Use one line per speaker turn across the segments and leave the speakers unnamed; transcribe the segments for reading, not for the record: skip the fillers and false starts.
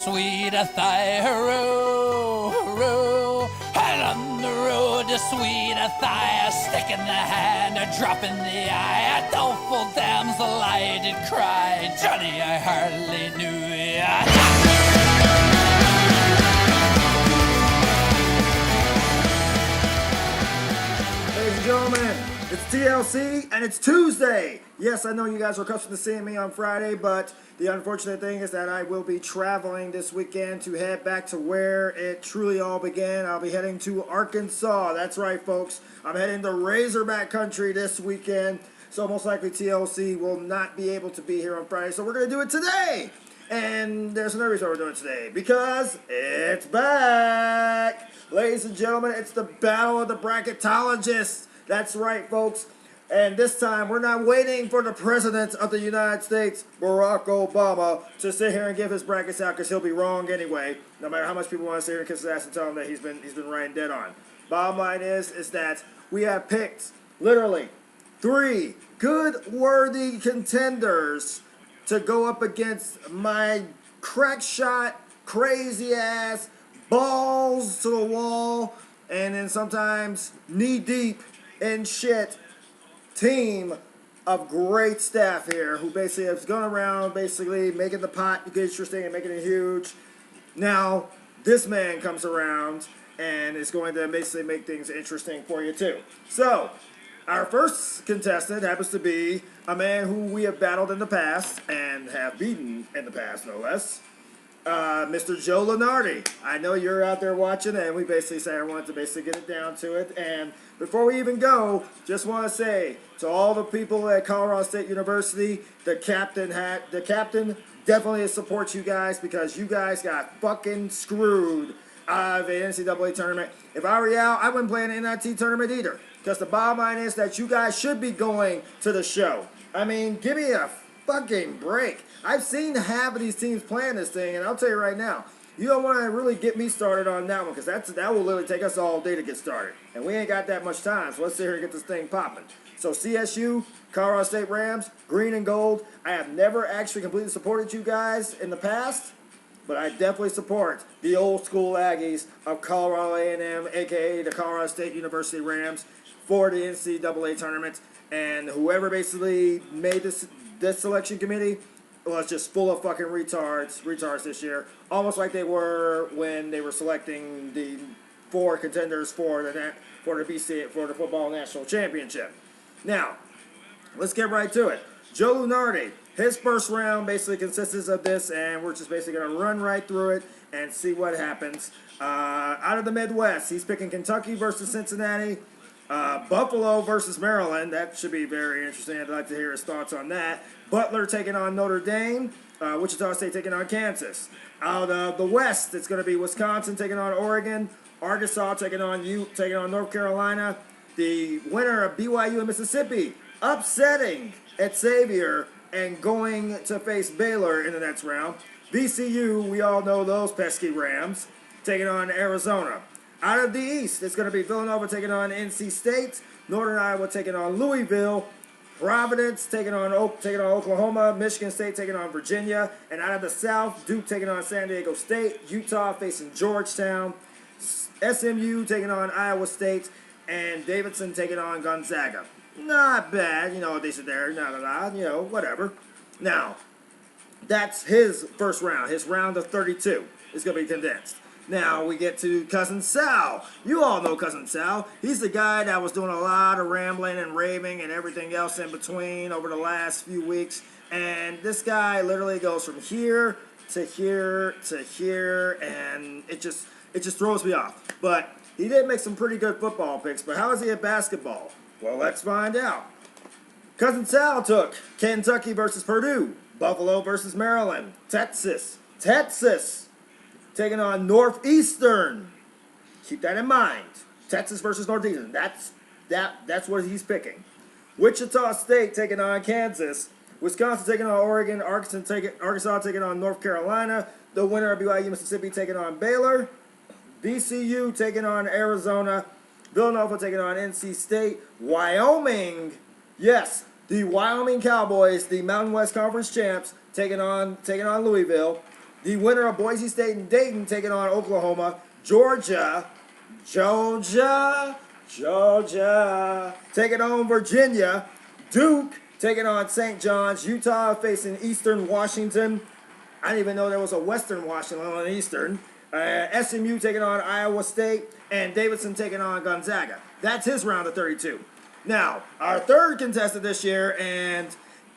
Sweet a thigh, hurroo, hurroo. And on the road to sweet a thigh, a stick in the hand, a drop in the eye, a doleful damsel I did cry. Johnny, I hardly knew ya.
Ladies and gentlemen, it's TLC and it's Tuesday. Yes, I know you guys are accustomed to seeing me on Friday, but the unfortunate thing is that I will be traveling this weekend to head back to where it truly all began. I'll be heading to Arkansas. That's right, folks. I'm heading to Razorback country this weekend, so most likely TLC will not be able to be here on Friday, so we're going to do it today. And there's another reason we're doing it today, because it's back. Ladies and gentlemen, it's the battle of the bracketologists. That's right, folks. And this time, we're not waiting for the President of the United States, Barack Obama, to sit here and give his brackets out, because he'll be wrong anyway, no matter how much people want to sit here and kiss his ass and tell him that he's been right and dead on. Bottom line is that we have picked, literally, 3 good, worthy contenders to go up against my crack shot, crazy ass, balls to the wall, and then sometimes knee deep in shit team of great staff here who basically has gone around basically making the pot interesting and making it huge. Now, this man comes around and is going to basically make things interesting for you too. So, our first contestant happens to be a man who we have battled in the past and have beaten in the past, no less. Mr. Joe Lunardi. I know you're out there watching, and we basically say I wanted to basically get it down to it. And before we even go, just want to say to all the people at Colorado State University, the captain definitely supports you guys, because you guys got fucking screwed out of the NCAA tournament. If I were you, I wouldn't play an NIT tournament either, because the bottom line is that you guys should be going to the show. I mean, give me a fucking break. I've seen half of these teams playing this thing, and I'll tell you right now, you don't want to really get me started on that one, because that will literally take us all day to get started, and we ain't got that much time, so let's sit here and get this thing popping. So CSU, Colorado State Rams, green and gold. I have never actually completely supported you guys in the past, but I definitely support the old school Aggies of Colorado A&M, aka the Colorado State University Rams, for the NCAA tournament, and whoever basically made this selection committee was just full of fucking retards this year, almost like they were when they were selecting the 4 contenders for the football national championship. Now, let's get right to it. Joe Lunardi, his first round basically consists of this, and we're just basically going to run right through it and see what happens. Out of the Midwest, he's picking Kentucky versus Cincinnati, Buffalo versus Maryland. That should be very interesting. I'd like to hear his thoughts on that. Butler taking on Notre Dame. Wichita State taking on Kansas. Out of the West, it's going to be Wisconsin taking on Oregon. Arkansas taking on North Carolina. The winner of BYU and Mississippi upsetting at Xavier and going to face Baylor in the next round. VCU, we all know those pesky Rams, taking on Arizona. Out of the East, it's going to be Villanova taking on NC State, Northern Iowa taking on Louisville, Providence taking on Oklahoma, Michigan State taking on Virginia, and out of the South, Duke taking on San Diego State, Utah facing Georgetown, SMU taking on Iowa State, and Davidson taking on Gonzaga. Not bad, they said there, whatever. Now, that's his first round. His round of 32 is going to be condensed. Now we get to Cousin Sal. You all know Cousin Sal. He's the guy that was doing a lot of rambling and raving and everything else in between over the last few weeks. And this guy literally goes from here to here to here, and it just throws me off. But he did make some pretty good football picks, but how is he at basketball? Well, let's find out. Cousin Sal took Kentucky versus Purdue, Buffalo versus Maryland, Texas taking on Northeastern. Keep that in mind. Texas versus Northeastern. That's what he's picking. Wichita State taking on Kansas. Wisconsin taking on Oregon. Arkansas taking on North Carolina. The winner of BYU Mississippi taking on Baylor. VCU taking on Arizona. Villanova taking on NC State. Wyoming. Yes, the Wyoming Cowboys, the Mountain West Conference champs, taking on Louisville. The winner of Boise State and Dayton taking on Oklahoma. Georgia taking on Virginia. Duke taking on St. John's. Utah facing Eastern Washington. I didn't even know there was a Western Washington on Eastern. SMU taking on Iowa State. And Davidson taking on Gonzaga. That's his round of 32. Now, our third contestant this year, and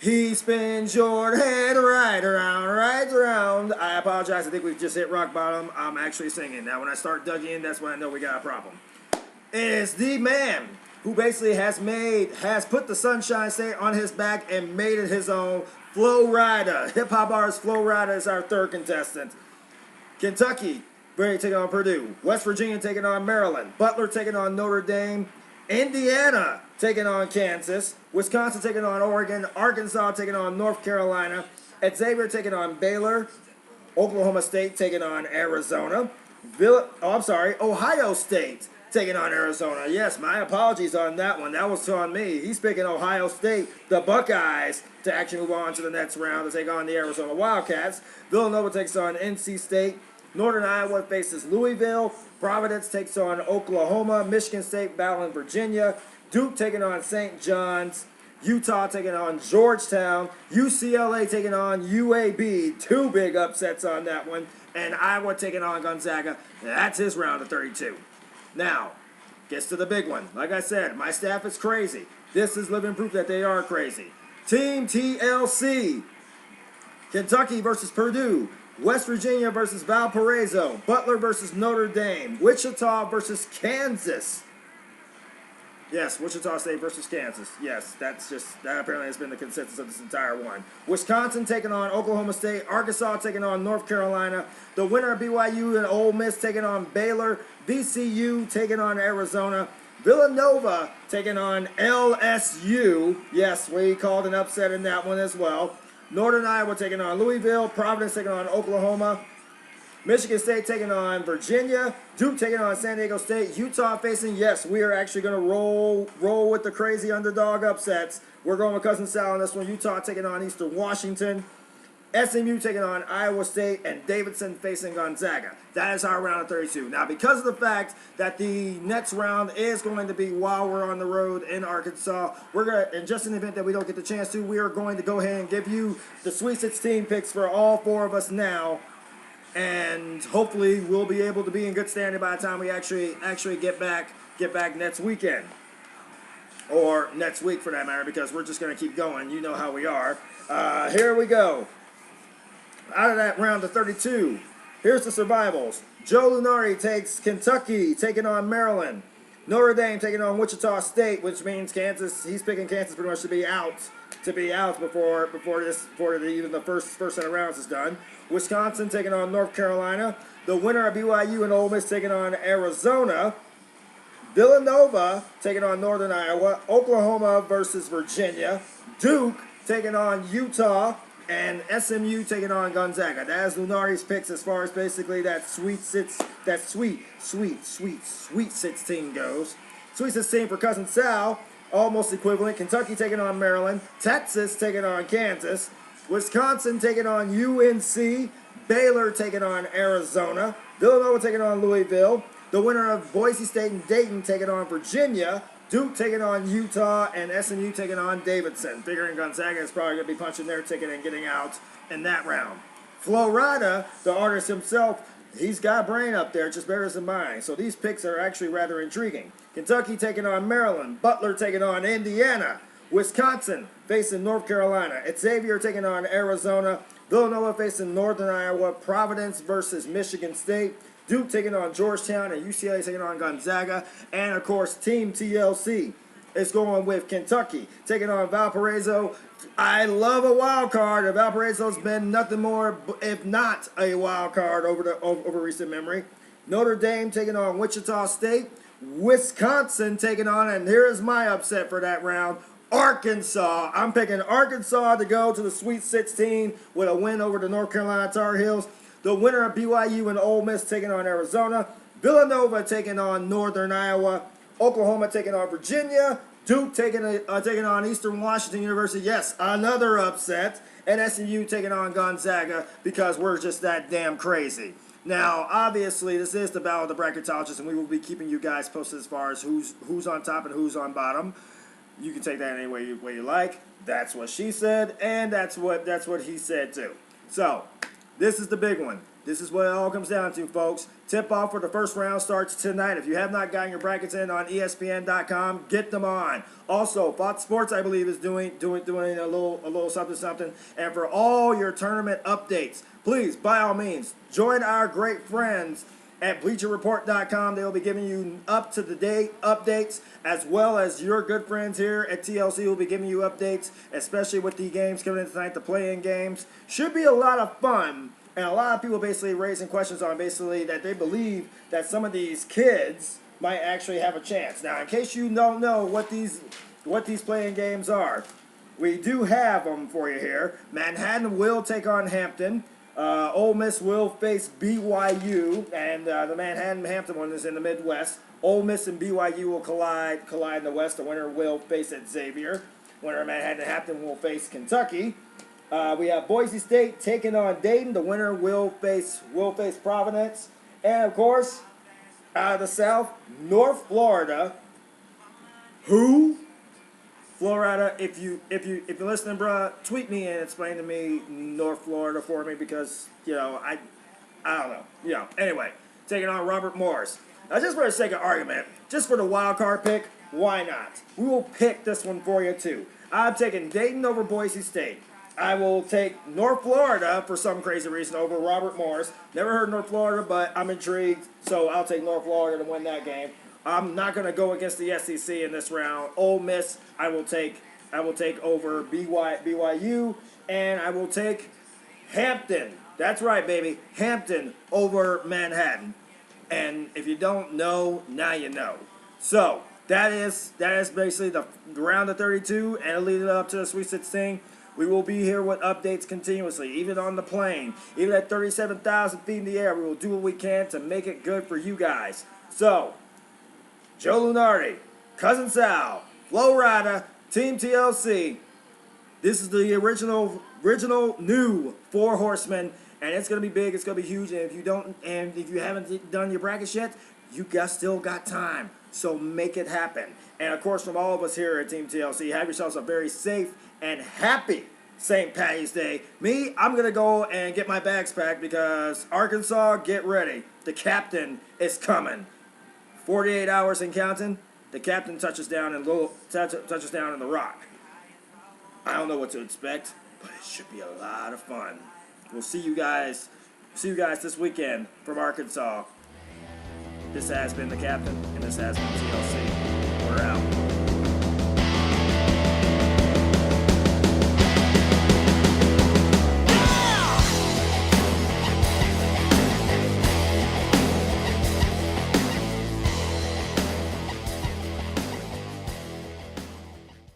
he spins your head right around. I apologize. I think we've just hit rock bottom. I'm actually singing. Now, when I start digging in, that's when I know we got a problem. It is the man who basically has put the Sunshine State on his back and made it his own. Flo Rida. Hip Hop artist Flo Rida is our third contestant. Kentucky taking on Purdue. West Virginia taking on Maryland. Butler taking on Notre Dame. Indiana taking on Kansas. Wisconsin taking on Oregon. Arkansas taking on North Carolina. Xavier taking on Baylor. Oklahoma State taking on Arizona. Ohio State taking on Arizona. Yes, my apologies on that one. That was on me. He's picking Ohio State, the Buckeyes, to actually move on to the next round to take on the Arizona Wildcats. Villanova takes on NC State. Northern Iowa faces Louisville. Providence takes on Oklahoma. Michigan State battling Virginia. Duke taking on St. John's. Utah taking on Georgetown. UCLA taking on UAB. Two big upsets on that one. And Iowa taking on Gonzaga. That's his round of 32. Now, gets to the big one. Like I said, my staff is crazy. This is living proof that they are crazy. Team TLC. Kentucky versus Purdue. West Virginia versus Valparaiso. Butler versus Notre Dame. Wichita versus Kansas. Yes, Wichita State versus Kansas. Yes, that apparently has been the consensus of this entire one. Wisconsin taking on Oklahoma State. Arkansas taking on North Carolina. The winner of BYU and Ole Miss taking on Baylor. VCU taking on Arizona. Villanova taking on LSU. Yes, we called an upset in that one as well. Northern Iowa taking on Louisville. Providence taking on Oklahoma. Michigan State taking on Virginia. Duke taking on San Diego State. Utah facing, yes, we are actually going to roll with the crazy underdog upsets. We're going with Cousin Sal on this one. Utah taking on Eastern Washington. SMU taking on Iowa State. And Davidson facing Gonzaga. That is our round of 32. Now, because of the fact that the next round is going to be while we're on the road in Arkansas, we're going to, and just in the event that we don't get the chance to, we are going to go ahead and give you the Sweet 16 picks for all four of us now. And hopefully we'll be able to be in good standing by the time we actually get back next weekend. Or next week for that matter, because we're just going to keep going. You know how we are. Here we go. Out of that round of 32, here's the survivals. Joe Lunardi takes Kentucky, taking on Maryland. Notre Dame taking on Wichita State, which means Kansas. He's picking Kansas pretty much to be out before even the first set of rounds is done. Wisconsin taking on North Carolina. The winner of BYU and Ole Miss taking on Arizona. Villanova taking on Northern Iowa. Oklahoma versus Virginia. Duke taking on Utah. And SMU taking on Gonzaga. That is Lunardi's picks as far as basically that sweet 16 goes. Sweet 16 for Cousin Sal, almost equivalent. Kentucky taking on Maryland. Texas taking on Kansas. Wisconsin taking on UNC. Baylor taking on Arizona. Villanova taking on Louisville. The winner of Boise State and Dayton taking on Virginia. Duke taking on Utah, and SMU taking on Davidson. Figuring Gonzaga is probably going to be punching their ticket and getting out in that round. Flo Rida, the artist himself, he's got a brain up there, just better than mine. So these picks are actually rather intriguing. Kentucky taking on Maryland. Butler taking on Indiana. Wisconsin facing North Carolina. Xavier taking on Arizona. Villanova facing Northern Iowa. Providence versus Michigan State. Duke taking on Georgetown, and UCLA taking on Gonzaga. And, of course, Team TLC is going with Kentucky taking on Valparaiso. I love a wild card. And Valparaiso's been nothing more if not a wild card over recent memory. Notre Dame taking on Wichita State. Wisconsin taking on, and here's my upset for that round, Arkansas. I'm picking Arkansas to go to the Sweet 16 with a win over the North Carolina Tar Heels. The winner of BYU and Ole Miss taking on Arizona. Villanova taking on Northern Iowa. Oklahoma taking on Virginia. Duke taking on Eastern Washington University. Yes, another upset. And SMU taking on Gonzaga because we're just that damn crazy. Now, obviously, this is the Battle of the Bracketologists, and we will be keeping you guys posted as far as who's on top and who's on bottom. You can take that any way you like. That's what she said, and that's what he said too. So, this is the big one. This is what it all comes down to, folks. Tip-off for the first round starts tonight. If you have not gotten your brackets in on ESPN.com, get them on. Also, Fox Sports, I believe, is doing a little something. And for all your tournament updates, please, by all means, join our great friends at BleacherReport.com. They will be giving you up-to-the-date updates, as well as your good friends here at TLC will be giving you updates, especially with the games coming in tonight, the play-in games. Should be a lot of fun. And a lot of people basically raising questions on basically that they believe that some of these kids might actually have a chance. Now, in case you don't know what these playing games are, we do have them for you here. Manhattan will take on Hampton. Ole Miss will face BYU, and the Manhattan-Hampton one is in the Midwest. Ole Miss and BYU will collide in the West. The winner will face at Xavier. Winner of Manhattan-Hampton will face Kentucky. We have Boise State taking on Dayton. The winner will face Providence, and of course, out of the South, North Florida. Who? Florida. If you're listening, bruh, tweet me and explain to me North Florida for me because I don't know. Anyway, taking on Robert Morris. Now, just for the sake of argument, just for the wild card pick, why not? We will pick this one for you too. I'm taking Dayton over Boise State. I will take North Florida for some crazy reason over Robert Morris. Never heard North Florida, but I'm intrigued, so I'll take North Florida to win that game. I'm not going to go against the SEC in this round. Ole Miss, I will take over BYU, and I will take Hampton. That's right, baby. Hampton over Manhattan. And if you don't know, now you know. So that is basically the round of 32, and it'll lead it up to the Sweet 16. We will be here with updates continuously, even on the plane, even at 37,000 feet in the air. We will do what we can to make it good for you guys. So, Joe Lunardi, Cousin Sal, Flo Rida, Team TLC. This is the original new Four Horsemen, and it's gonna be big. It's gonna be huge. And if you haven't done your brackets yet, you still got time. So make it happen. And of course, from all of us here at Team TLC, have yourselves a very safe and happy St. Patty's Day. Me, I'm going to go and get my bags packed because Arkansas, get ready. The captain is coming. 48 hours and counting, the captain touches down in the Rock. I don't know what to expect, but it should be a lot of fun. We'll see you guys this weekend from Arkansas. This has been the captain, and this has been TLC.